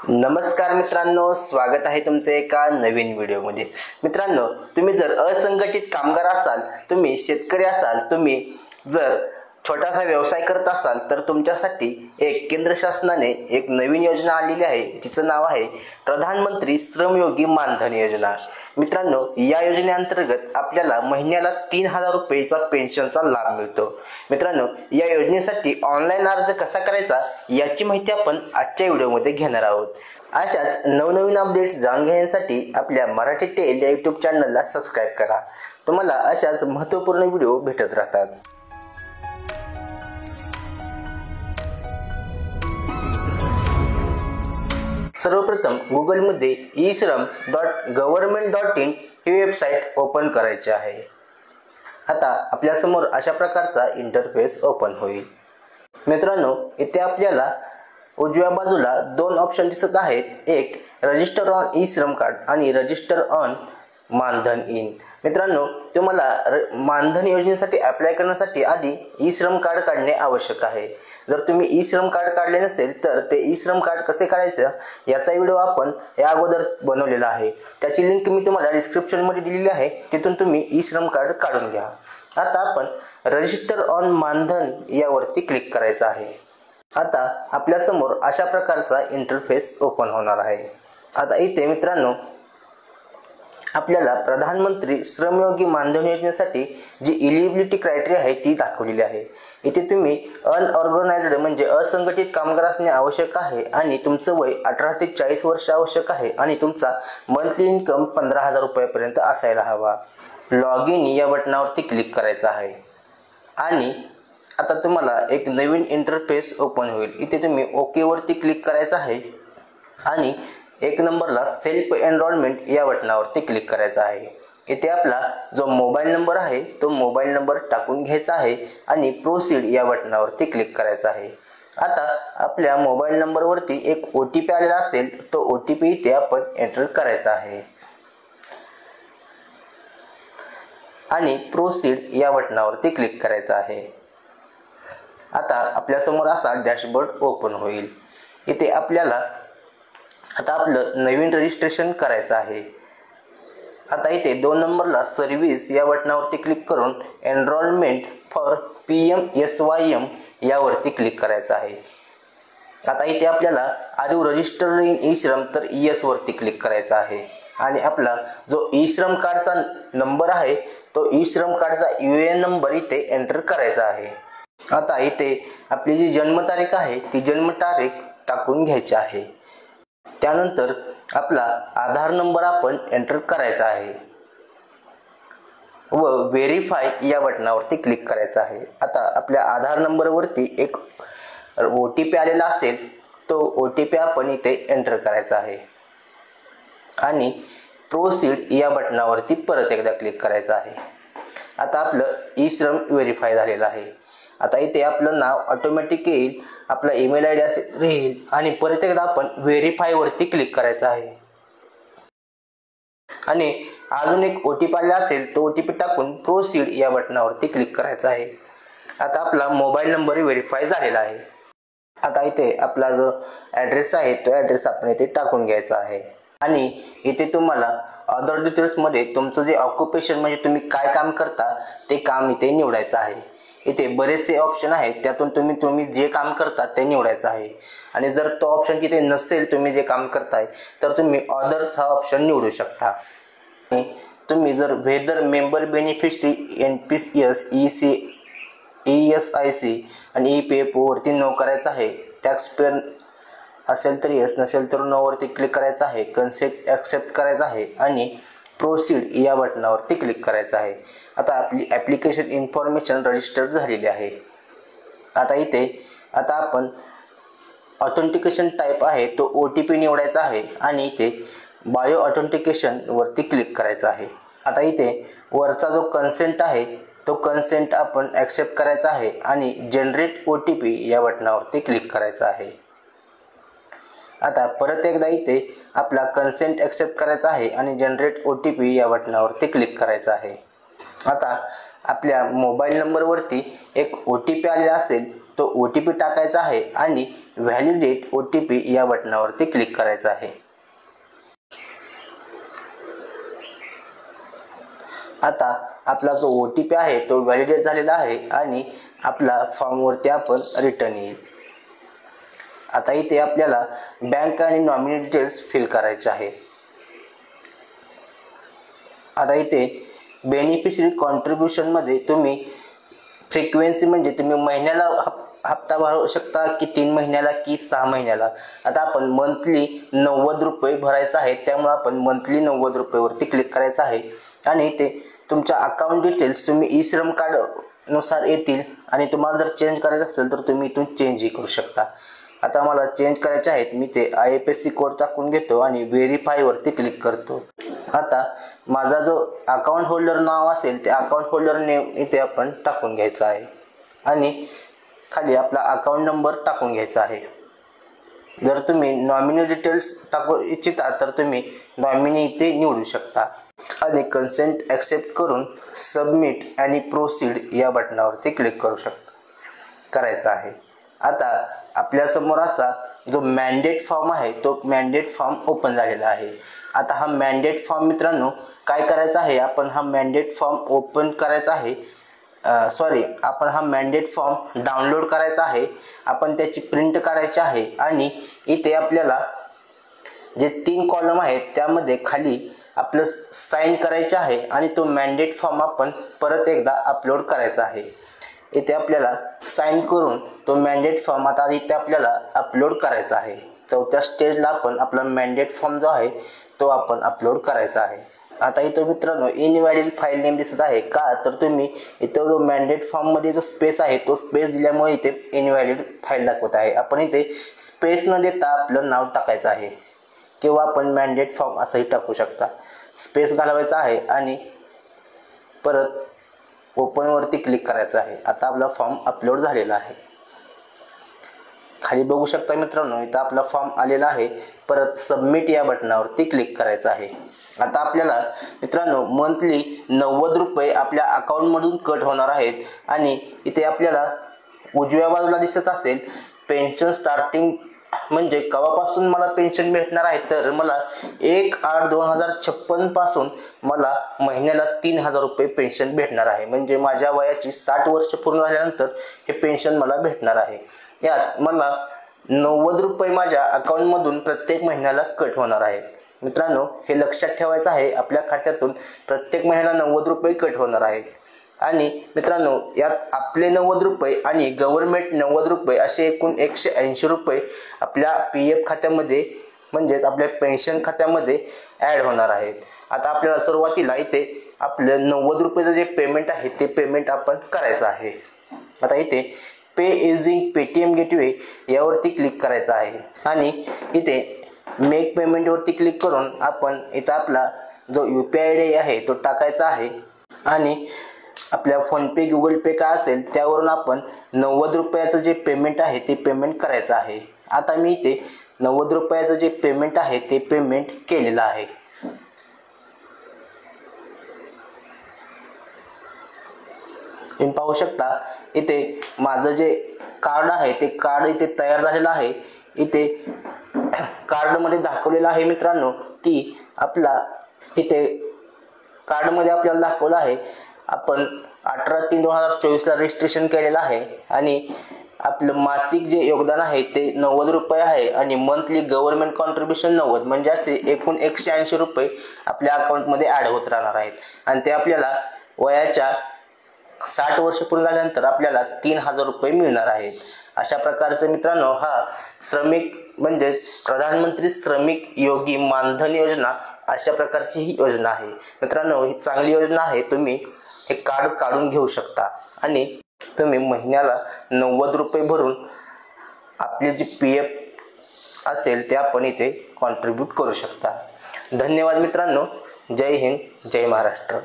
नमस्कार मित्रांनो, स्वागत आहे तुमचे एका नवीन व्हिडिओमध्ये। मित्रांनो, तुम्ही जर असंघटित कामगार असाल, तुम्ही शेतकरी असाल, तुम्ही जर छोटासा व्यवसाय करत असाल तर तुमच्यासाठी एक केंद्र शासनाने एक नवीन योजना आणलेली आहे। तिचं नाव आहे प्रधानमंत्री श्रमयोगी मानधन योजना। मित्रांनो, या योजनेअंतर्गत आपल्याला महिन्याला 3000 रुपयाचा पेन्शनचा लाभ मिळतो। मित्रांनो, या योजनेसाठी ऑनलाईन अर्ज कसा करायचा याची माहिती आपण आजच्या व्हिडिओमध्ये घेणार आहोत। अशाच नवनवीन अपडेट्स जाणून घेण्यासाठी आपल्या मराठी टेल या YouTube चॅनलला सबस्क्राइब करा। तुम्हाला अशाच महत्त्वपूर्ण व्हिडिओ भेटत राहतात। सर्वप्रथम Google मध्ये eShram.government.in ही वेबसाईट ओपन करायची आहे। आता आपल्या समोर अशा प्रकारचा इंटरफेस ओपन होईल। मित्रांनो, इथे आपल्याला उजव्या बाजूला दोन ऑप्शन दिसत आहेत, एक रजिस्टर ऑन ई-श्रम कार्ड आणि रजिस्टर ऑन मानधन इन। मित्रांनो, तुम्हाला मानधन योजनेसाठी अप्लाय करण्यासाठी आधी ई-श्रम कार्ड काढणे आवश्यक आहे। जर तुम्ही ई-श्रम कार्ड काढले नसेल तर ते ई-श्रम कार्ड कसे काढायचं याचा व्हिडिओ आपण या अगोदर बनवलेला आहे। त्याची लिंक मी तुम्हाला डिस्क्रिप्शन मध्ये दिलेली आहे, तिथून तुम्ही ई-श्रम कार्ड काढून घ्या। आता आपण रजिस्टर ऑन मानधन यावरती क्लिक करायचं आहे। आता आपल्या समोर अशा प्रकारचा इंटरफेस ओपन होणार आहे। आता इथे मित्रांनो, आपल्याला प्रधानमंत्री श्रमयोगी मानधन योजनेसाठी जी एलिजिबिलिटी क्रायटेरिया आहे ती दाखवलेली आहे। इथे तुम्ही अनऑर्गनाइज्ड म्हणजे असंघटित कामगार असणे आवश्यक आहे आणि तुमचं वय 18 ते 40 वर्ष आवश्यक आहे आणि तुमचा मंथली इन्कम 15000 रुपयापर्यंत असायला हवा। लॉग इन या बटनावरती क्लिक करायचं आहे आणि आता तुम्हाला एक नवीन इंटरफेस ओपन होईल। इथे तुम्ही ओके वरती क्लिक करायचं आहे आणि एक नंबरला सेल्फ एनरोलमेंट या बटनावरती क्लिक करायचं आहे। इथे आपला जो मोबाईल नंबर आहे तो मोबाईल नंबर टाकून घ्यायचा आहे आणि प्रोसीड या बटनावरती क्लिक करायचं आहे। आता आपल्या मोबाईल नंबरवरती एक OTP आलेला असेल, तो OTP इथे आपण एंटर करायचा आहे आणि प्रोसीड या बटनावरती क्लिक करायचं आहे। आता आपल्या समोर असा डॅशबोर्ड ओपन होईल। इथे आपल्याला आता आपलं नवीन रजिस्ट्रेशन करायचं आहे। आता इथे 2 नंबरला सर्व्हिस या बटनावरती क्लिक करून एनरोलमेंट फॉर PMSYM यावरती क्लिक करायचं आहे। आता इथे आपल्याला are you registered in eShram तर येस वरती क्लिक करायचा आहे आणि आपला जो ई-श्रम कार्डचा नंबर आहे तो ई-श्रम कार्डचा UN नंबर इथे एंटर करायचा आहे। आता इथे आपली जी जन्मतारीख आहे ती जन्मतारीख टाकून घ्यायची आहे। त्यानंतर आपला आधार नंबर आपण एंटर करायचा आहे व व्हेरीफाय या बटनावरती क्लिक करायचं आहे। आता आपल्या आधार नंबरवरती एक OTP आलेला असेल, तो OTP आपण इथे एंटर करायचा आहे आणि प्रोसीड या बटनावरती परत एकदा क्लिक करायचं आहे। आता आपलं ई-श्रम व्हेरीफाय झालेलं आहे। आता इथे आपलं नाव ऑटोमॅटिक येईल, आपला ईमेल ID राहील आणि परत एकदा आपण व्हेरीफाय वरती क्लिक करायचं आहे आणि अजून एक OTP आला असेल तो OTP टाकून प्रोसीड या बटनावरती क्लिक करायचा आहे। आता आपला मोबाईल नंबर व्हेरीफाय झालेला आहे। आता इथे आपला जो ॲड्रेस आहे तो ॲड्रेस आपण इथे टाकून घ्यायचा आहे आणि इथे तुम्हाला अदर डिटेल्स मध्ये तुमचं जे ऑक्युपेशन म्हणजे तुम्ही काय काम करता ते काम इथे निवडायचं आहे। इथे बरेचसे ऑप्शन आहेत, त्यातून तुम्ही जे काम करता ते निवडायचं आहे आणि जर तो ऑप्शन तिथे नसेल तुम्ही जे काम करताय तर तुम्ही अदर्स हा ऑप्शन निवडू शकता। तुम्ही जर whether member beneficiary NPS ESIC आणि EPFO वरती नो करायचं आहे, टॅक्स पेअर असेल तर येस, नसेल तर नो वरती क्लिक करायचं आहे, कन्सेप्ट ॲक्सेप्ट करायचं आहे आणि प्रोसीड या बटनावरती क्लिक करायचं आहे। आता आपली ॲप्लिकेशन इन्फॉर्मेशन रजिस्टर्ड झालेली आहे। आता आपण ऑथेंटिकेशन टाईप आहे तो OTP निवडायचा आहे आणि इथे बायो ऑथेंटिकेशन वरती क्लिक करायचं आहे। आता इथे वरचा जो कन्सेंट आहे तो कन्सेंट आपण ॲक्सेप्ट करायचा आहे आणि जनरेट OTP या बटनावरती क्लिक करायचा आहे। आता परत एकदा इथे आपला कन्सेंट ॲक्सेप्ट करायचा आहे आणि जनरेट OTP या बटनावरती क्लिक करायचा आहे। आता आपल्या मोबाईल नंबरवरती एक OTP आलेला असेल, तो OTP टाकायचा आहे आणि व्हॅलिडेट OTP या बटनावरती क्लिक करायचं आहे. आता आपला जो OTP आहे तो व्हॅलिडेट झालेला आहे आणि आपला फॉर्मवरती आपण रिटर्न येईल. आता इथे आपल्याला बँक आणि नॉमिनी डिटेल्स फिल करायचे आहे. आता इथे बेनिफिशरी कॉन्ट्रीब्युशन मध्ये तुम्ही फ्रिक्वेन्सी म्हणजे तुम्ही महिन्याला हप्ता भरू शकता की 3 महिन्याला की 6 महिन्याला. आता आपण मंथली 90 रुपये भरायचा आहे, त्यामुळे आपण मंथली 90 रुपये वरती क्लिक करायचं आहे आणि ते तुमच्या अकाउंट डिटेल्स तुम्ही ई-श्रम कार्ड नुसार येतील आणि तुम्हाला जर चेंज करायचं असेल तर तुम्ही इथून चेंजही करू शकता. आता मला चेंज करायचे आहेत, मी ते IFSC कोड टाकून घेतो आणि व्हेरीफाय वरती क्लिक करतो. आता माझा जो अकाउंट होल्डर नाव असेल ते अकाउंट होल्डर नेम इथे आपण टाकून घ्यायचा आहे आणि खाली आपला अकाउंट नंबर टाकून घ्यायचा आहे. जर तुम्ही नॉमिनी डिटेल्स टाकू इच्छिता तर तुम्ही नॉमिनी इथे निवडू शकता आणि कन्सेंट ॲक्सेप्ट करून सबमिट आणि प्रोसीड या बटनावरती क्लिक करायचा आहे. आता आपल्या समोर असा जो मॅन्डेट फॉर्म आहे तो मॅन्डेट फॉर्म ओपन झालेला आहे. आता हा मॅन्डेट फॉर्म मित्रांनो काय करायचा आहे, आपण हा मॅन्डेट फॉर्म ओपन करायचा आहे, आपण हा मॅन्डेट फॉर्म डाउनलोड करायचा आहे, आपण त्याची प्रिंट काढायची आहे आणि इथे आपल्याला जे 3 कॉलम आहेत त्यामध्ये खाली आपलं साइन करायचे आहे आणि तो मॅन्डेट फॉर्म आपण परत एकदा अपलोड करायचा आहे. इथे आपल्याला साइन करून तो मॅन्डेट फॉर्म आता इथे आपल्याला अपलोड करायचा आहे. 4थ्या स्टेजला आपण आपला मॅन्डेट फॉर्म जो आहे तो आपण अपलोड करायचा आहे. आता इथं मित्रांनो इनव्हॅलिड फाईल नेम दिसत आहे का, तर तुम्ही इथं जो मॅन्डेट फॉर्म मध्ये जो स्पेस आहे तो स्पेस दिल्यामुळे इथे इनव्हॅलिड फाईल दाखवत आहे. आपण इथे स्पेस न देता आपलं नाव टाकायचं आहे किंवा आपण मॅन्डेट फॉर्म असंही टाकू शकता. स्पेस घालवायचा आहे आणि परत ओपन वरती क्लिक करायचं आहे. आता आपला फॉर्म अपलोड झालेला आहे. खाली बघू शकता मित्रांनो इथं आपला फॉर्म आलेला आहे. परत सबमिट या बटनावरती क्लिक करायचं आहे. आता आपल्याला मित्रांनो मंथली 90 रुपये आपल्या अकाउंट मधून कट होणार आहेत आणि इथे आपल्याला उजव्या बाजूला दिसत असेल पेन्शन स्टार्टिंग म्हणजे केव्हापासून मला पेन्शन भेटणार आहे, तर मला 1/8/2056 पासून मला महिन्याला 3000 रुपये पेन्शन भेटणार आहे. म्हणजे माझ्या वयाची 60 वर्ष पूर्ण झाल्यानंतर हे पेन्शन मला भेटणार आहे. यात मला 90 रुपये माझ्या अकाउंट मधून प्रत्येक महिन्याला कट होणार आहेत. मित्रांनो हे लक्षात ठेवायचं आहे, आपल्या खात्यातून प्रत्येक महिन्याला 90 रुपये कट होणार आहेत आणि मित्रांनो यात आपले 90 रुपये आणि गव्हर्नमेंट 90 रुपये असे एकूण 180 रुपये आपल्या PF खात्यामध्ये म्हणजेच आपल्या पेन्शन खात्यामध्ये ॲड होणार आहेत. आता आपल्याला सुरुवातीला इथे आपलं 90 रुपयाचं जे पेमेंट आहे ते पेमेंट आपण करायचं आहे. आता इथे पे युजिंग पेटीएम गेटवे यावरती क्लिक करायचं आहे आणि इथे मेक पेमेंट वरती क्लिक करून आपण इथं आपला जो UPI ID आहे तो टाकायचा आहे आणि आपल्या फोनपे गुगल पे का असेल त्यावरून आपण 90 रुपयाचं जे पेमेंट आहे ते पेमेंट करायचं आहे. आता मी इथे 90 रुपयाचं जे पेमेंट आहे ते पेमेंट केलेलं आहे. तुम्ही पाहू शकता इथे माझं जे कार्ड आहे ते कार्ड इथे तयार झालेलं आहे. इथे कार्ड मध्ये दाखवलेलं आहे मित्रांनो की आपला इथे कार्ड मध्ये आपल्याला दाखवलं आहे आपण 18/3/2024 ला रजिस्ट्रेशन केलेलं आहे आणि आपलं मासिक जे योगदान आहे ते 90 रुपये आहे आणि मंथली गव्हर्नमेंट कॉन्ट्रीब्युशन 90 म्हणजे असे एकूण 180 रुपये आपल्या अकाउंट मध्ये ऍड होत राहणार आहेत आणि ते आपल्याला वयाच्या 60 वर्ष पूर्ण झाल्यानंतर आपल्याला 3000 रुपये मिळणार आहेत. अशा प्रकारचे मित्रांनो हा श्रमिक म्हणजे प्रधानमंत्री श्रमिक योगी मानधन योजना अशा प्रकारची ही योजना आहे. मित्रांनो ही चांगली योजना आहे. तुम्ही हे कार्ड काढून घेऊ शकता आणि तुम्ही महिन्याला 90 रुपये भरून आपले जे PF असेल ते आपण इथे कॉन्ट्रीब्यूट करू शकता. धन्यवाद मित्रांनो. जय हिंद, जय महाराष्ट्र.